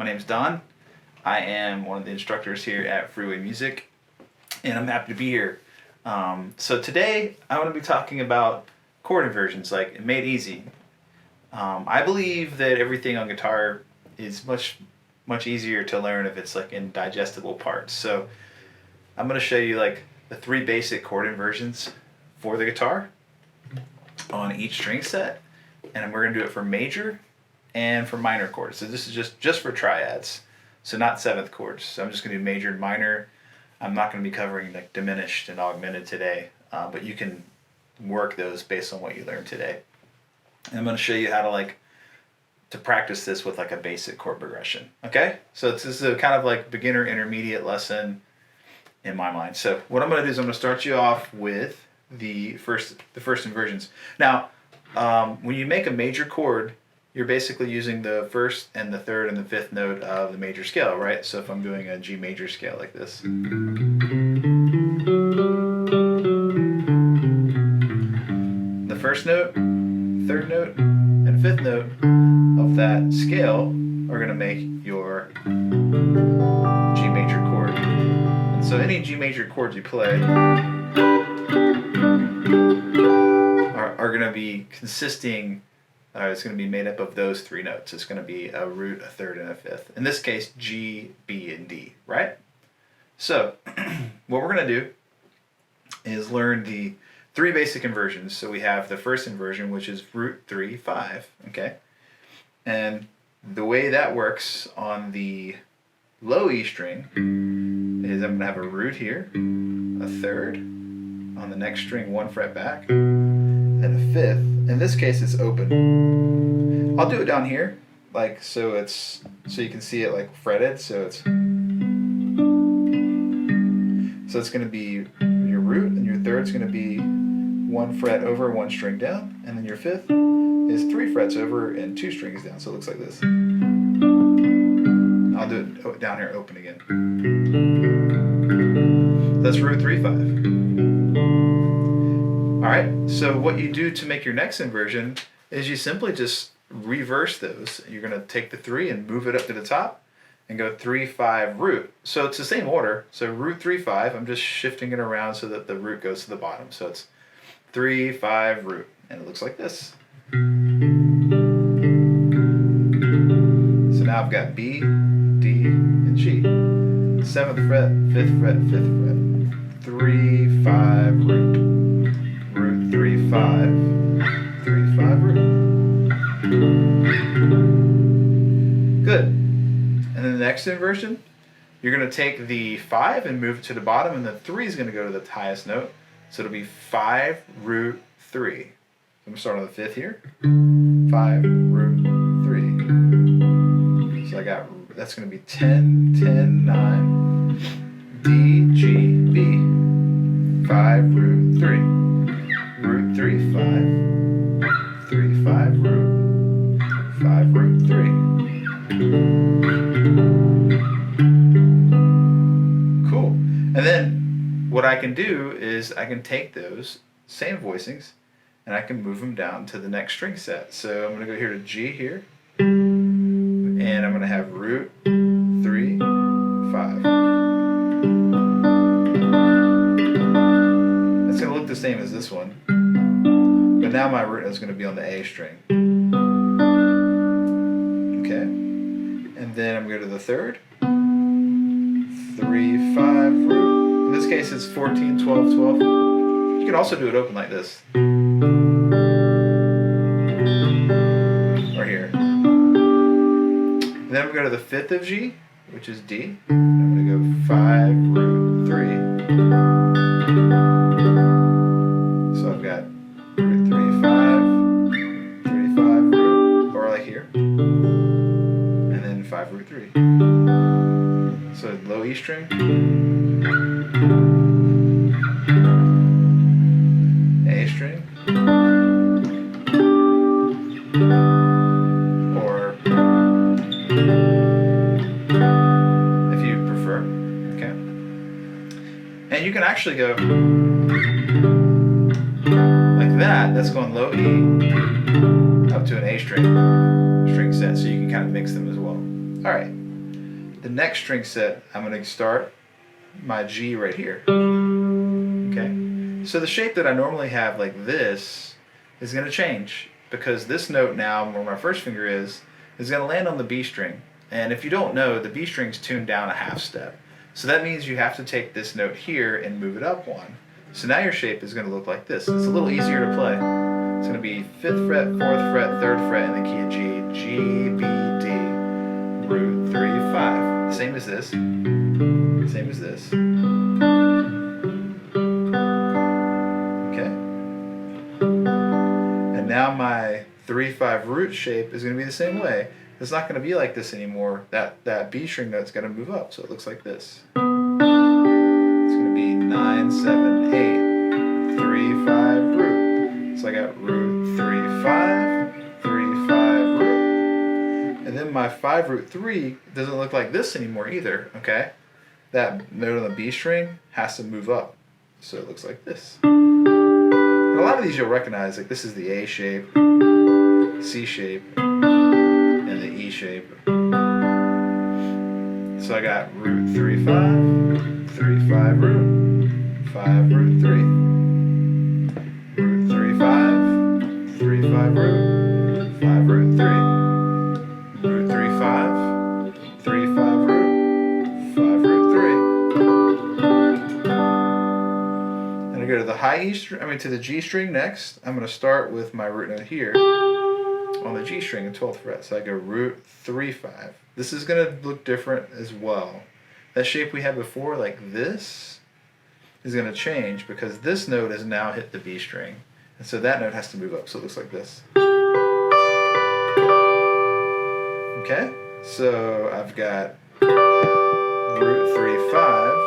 My name's Don. I am one of the instructors here at Freeway Music, and I'm happy to be here. So today I want to be talking about chord inversions, like made easy. I believe that everything on guitar is much easier to learn if it's like in digestible parts. So I'm going to show you like the 3 basic chord inversions for the guitar on each string set, and we're going to do it for major and for minor chords. So this is just for triads, so not 7th chords. So I'm just going to do major and minor. I'm not going to be covering like diminished and augmented today, but you can work those based on what you learned today. And I'm going to show you how to practice this with like a basic chord progression. Okay, so this is a kind of like beginner intermediate lesson in my mind. So what I'm going to do is I'm going to start you off with the first inversions. Now, when you make a major chord, you're basically using the 1st and the 3rd and the 5th note of the major scale, right? So if I'm doing a G major scale like this, the 1st note, 3rd note, and 5th note of that scale are going to make your G major chord. And so any G major chords you play are going to be consisting. It's going to be made up of those 3 notes. It's going to be a root, a 3rd, and a 5th. In this case, G, B, and D, right? So what we're going to do is learn the 3 basic inversions. So we have the first inversion, which is root 3, 5, okay? And the way that works on the low E string is I'm going to have a root here, a 3rd, on the next string 1 fret back, and a 5th. In this case, it's open. I'll do it down here, like so you can see it like fretted. So it's going to be your root, and your 3rd's going to be 1 fret over, 1 string down, and then your 5th is 3 frets over and 2 strings down. So it looks like this. I'll do it down here, open again. That's root 3, 5. Alright, so what you do to make your next inversion is you simply just reverse those. You're going to take the 3 and move it up to the top and go 3, 5, root. So it's the same order. So root 3, 5, I'm just shifting it around so that the root goes to the bottom. So it's 3, 5, root. And it looks like this. So now I've got B, D, and G. 7th fret, 5th fret, 5th fret. 3, 5, root. Root 3, 5, 3, 5, root. Good. And then the next inversion, you're going to take the 5 and move it to the bottom, and the 3 is going to go to the highest note. So it'll be 5, root 3. So I'm going to start on the 5th here. 5, root 3. So that's going to be 10, 10, 9, D, G, B. 5, root 3. Root 3, 5, 3, 5, root, 5, root 3. Cool. And then what I can do is I can take those same voicings and I can move them down to the next string set. So I'm going to go here to G here, and I'm going to have root 3, 5. It's going to look the same as this one. But now my root is going to be on the A string. Okay. And then I'm going to go to the 3rd. 3, 5, root. In this case it's 14, 12, 12. You can also do it open like this. Or here. And then I'm going to go to the 5th of G, which is D. I'm going to go 5, root 3. So I've got root 3, 5, 3, 5, root, or like here, and then 5, root 3. So low E string, A string, or if you prefer, okay. And you can actually go like that. That's going low E up to an A string set, so you can kind of mix them as well. All right. the next string set, I'm going to start my G right here. Okay? So the shape that I normally have like this is going to change because this note now, where my first finger is going to land on the B string. And if you don't know, the B string's tuned down a half step. So that means you have to take this note here and move it up one. So now your shape is going to look like this. It's a little easier to play. It's going to be 5th fret, 4th fret, 3rd fret in the key of G, G, B, D, root 3, 5. Same as this. Same as this. Okay. And now my 3-5 root shape is going to be the same way. It's not going to be like this anymore. That B string note's got to move up, so it looks like this. It's going to be 9, 7, 8, 3, 5 root. So I got root 3, 5, 3, 5 root. And then my 5 root 3 doesn't look like this anymore either, okay? That note on the B string has to move up, so it looks like this. And a lot of these you'll recognize, like this is the A shape, C shape, and the E shape. So I got root 3, 5, 3, 5 root, 5 root 3, root 3, 5, 3, 5 root, 5 root 3, root 3, 5, 3, 5 root, 5 root 3. And I go to the high E string, to the G string next. I'm going to start with my root note here on the G string in 12th fret. So I go root 3, 5. This is going to look different as well. That shape we had before, like this, is going to change because this note has now hit the B string. And so that note has to move up, so it looks like this. Okay, so I've got root 3, 5,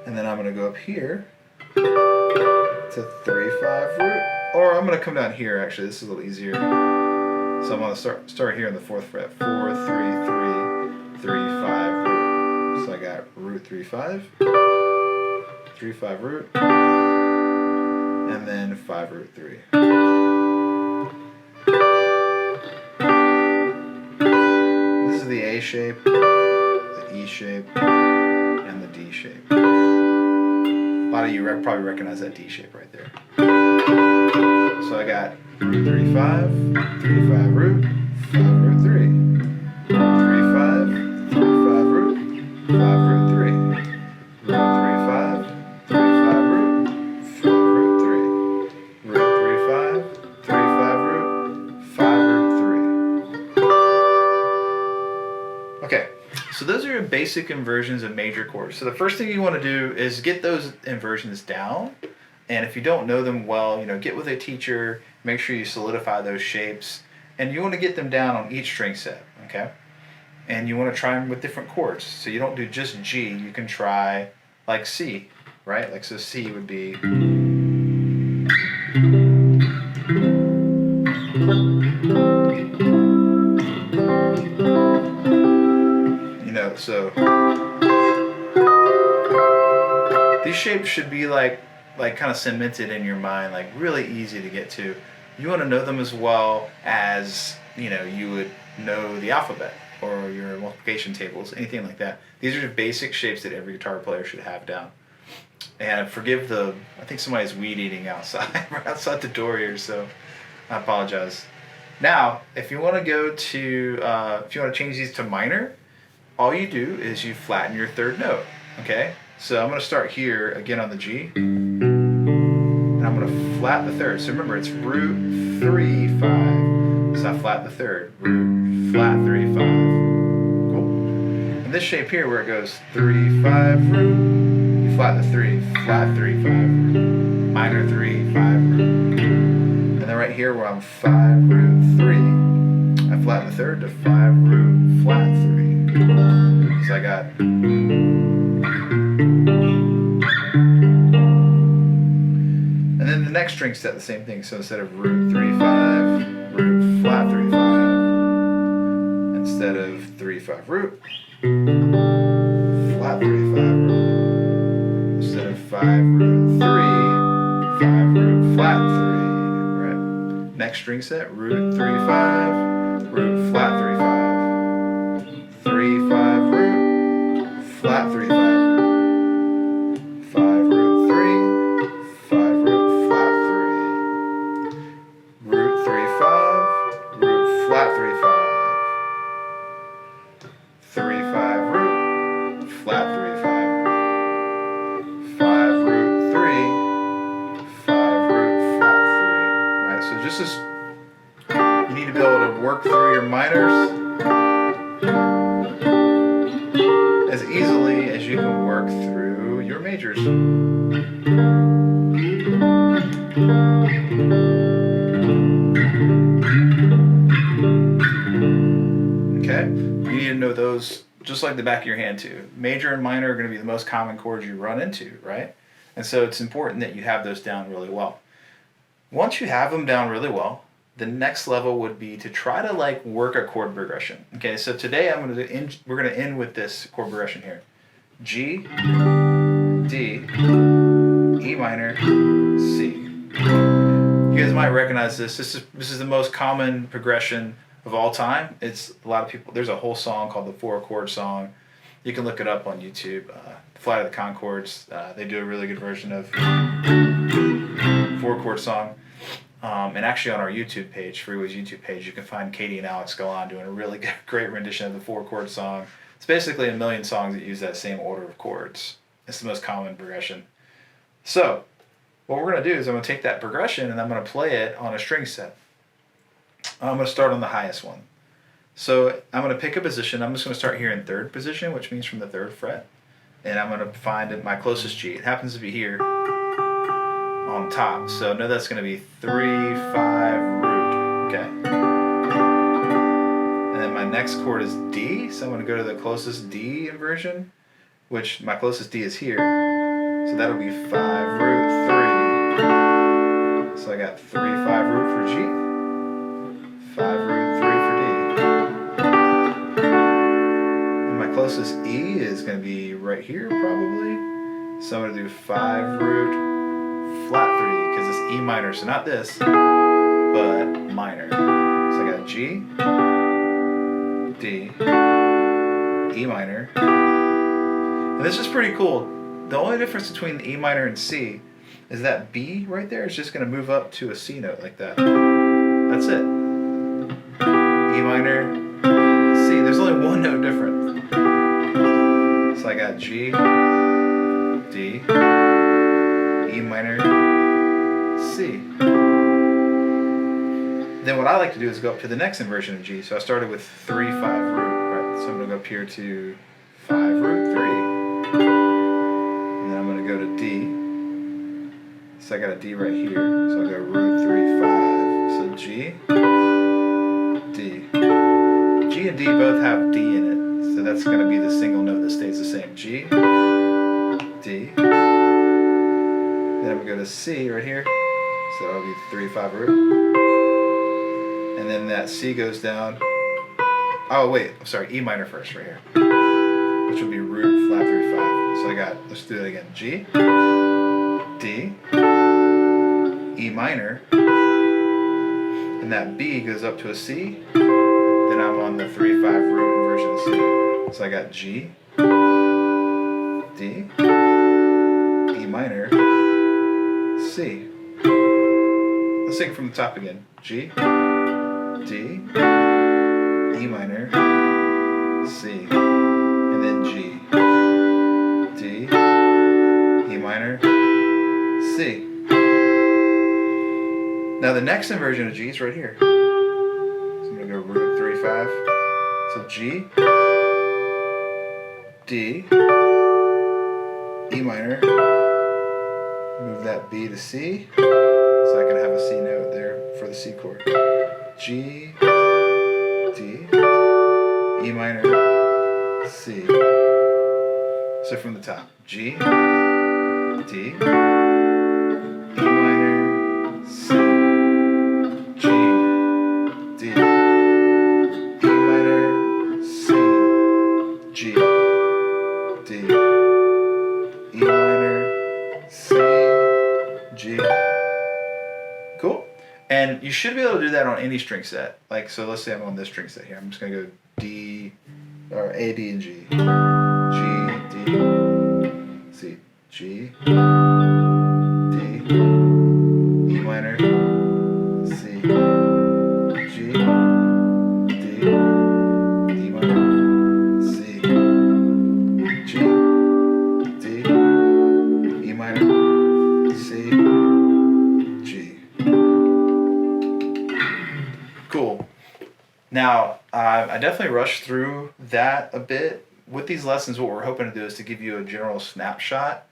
and then I'm going to go up here to 3, 5 root. Or I'm going to come down here, actually. This is a little easier. So I'm going to start here on the 4th fret. 4, 3, 3, 3, 5 root. So I got root 3, 5, 3, 5 root, and then 5 root 3. This is the A shape, the E shape, and the D shape. A lot of you probably recognize that D shape right there. So I got root 3, 5, 3, 5 root, 5 root 3, 3, 5, 3, 5 root, 5 root 3, root 3, 5, 3, 5 root, 5 root 3, root 3, 5, 3, 5 root, 5 root 3. Okay, so those are your basic inversions of major chords. So the first thing you want to do is get those inversions down. And if you don't know them well, get with a teacher, make sure you solidify those shapes, and you want to get them down on each string set, okay? And you want to try them with different chords. So you don't do just G, you can try like C, right? Like, so C would be, so these shapes should be like kind of cemented in your mind, like really easy to get to. You want to know them as well as you would know the alphabet or your multiplication tables, anything like that. These are the basic shapes that every guitar player should have down. And forgive I think somebody's weed eating outside, right outside the door here, so I apologize. Now, if you want to go to, if you want to change these to minor, all you do is you flatten your third note, okay? So I'm going to start here again on the G, and I'm going to flat the third. So remember, it's root 3, 5. So I flat the third, root, flat 3, 5. Cool. And this shape here where it goes 3, 5, root, you flat the 3, flat 3, 5, root, minor 3, 5, root. And then right here where I'm 5, root 3, I flatten the third to 5, root, flat 3. So I got, and then the next string set the same thing. So instead of root 3, 5, root, flat 3, 5. Instead of 3, 5 root, flat 3, 5 root. Instead of 5 root 3, 5 root, flat 3. Right. Next string set, root 3, 5, root, flat 3, 5. 3, this is, you need to be able to work through your minors as easily as you can work through your majors. Okay, you need to know those just like the back of your hand too. Major and minor are going to be the most common chords you run into, right? And so it's important that you have those down really well. Once you have them down really well, the next level would be to try to like work a chord progression. Okay, so today we're going to end with this chord progression here. G, D, E minor, C. You guys might recognize this. This is the most common progression of all time. It's a lot of people. There's a whole song called the 4-chord song. You can look it up on YouTube. Flight of the Conchords. They do a really good version of 4-chord song. And actually on our YouTube page, Freeway's YouTube page, you can find Katie and Alex Galan doing a really great rendition of the 4-chord song. It's basically a million songs that use that same order of chords. It's the most common progression. So what we're going to do is I'm going to take that progression and I'm going to play it on a string set. I'm going to start on the highest one. So I'm going to pick a position. I'm just going to start here in 3rd position, which means from the 3rd fret. And I'm going to find my closest G. It happens to be here on top. So know that's going to be 3, 5, root. Okay. And then my next chord is D. So I'm going to go to the closest D inversion, which my closest D is here. So that'll be 5, root, 3. So I got 3, 5, root for G. 5, root, 3 for D. And my closest E is going to be right here probably. So I'm going to do 5, root, flat 3, because it's E minor, so not this, but minor. So I got G, D, E minor. And this is pretty cool. The only difference between the E minor and C is that B right there is just going to move up to a C note like that. That's it. E minor, C. There's only one note difference. So I got G, D, E minor, C. Then what I like to do is go up to the next inversion of G. So I started with 3, 5, root. Right? So I'm going to go up here to 5, root, 3. And then I'm going to go to D. So I got a D right here. So I go root, 3, 5. So G, D. G and D both have D in it. So that's going to be the single note that stays the same. G, D. Then I'm going to go to C right here. So that'll be 3, 5, root. And then that C goes down. Oh, wait. I'm sorry. E minor first right here. Which would be root, flat 3, 5. So I got, let's do that again. G, D, E minor. And that B goes up to a C. Then I'm on the 3, 5 root inversion of C. So I got G, D, E minor, C. Let's take it from the top again. G, D, E minor, C. And then G, D, E minor, C. Now the next inversion of G is right here. So I'm going to go root 3, 5. So G, D, E minor, move that B to C, so I can have a C note there for the C chord. G, D, E minor, C. So from the top, G, D, E minor, C. G, D, E minor, C, G, D, E minor, C, G. Cool. And you should be able to do that on any string set. Like, so let's say I'm on this string set here. I'm just going to go D, or A, D, and G. G, D, C, G, D, E minor, C, G, D, E minor, C, G, D, E minor, C, G. Now, I definitely rushed through that a bit. With these lessons, what we're hoping to do is to give you a general snapshot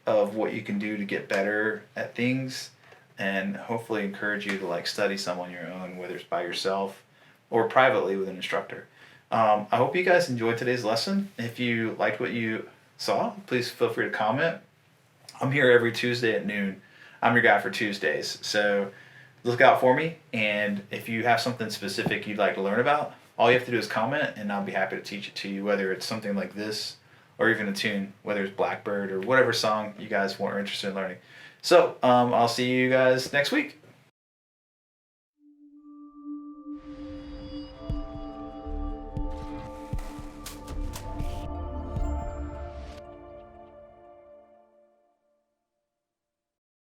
of what you can do to get better at things, and hopefully encourage you to like study some on your own, whether it's by yourself or privately with an instructor. I hope you guys enjoyed today's lesson. If you liked what you saw, please feel free to comment. I'm here every Tuesday at noon. I'm your guy for Tuesdays, so look out for me. And if you have something specific you'd like to learn about, all you have to do is comment, and I'll be happy to teach it to you, whether it's something like this or even a tune, whether it's Blackbird or whatever song you guys want or interested in learning. So I'll see you guys next week.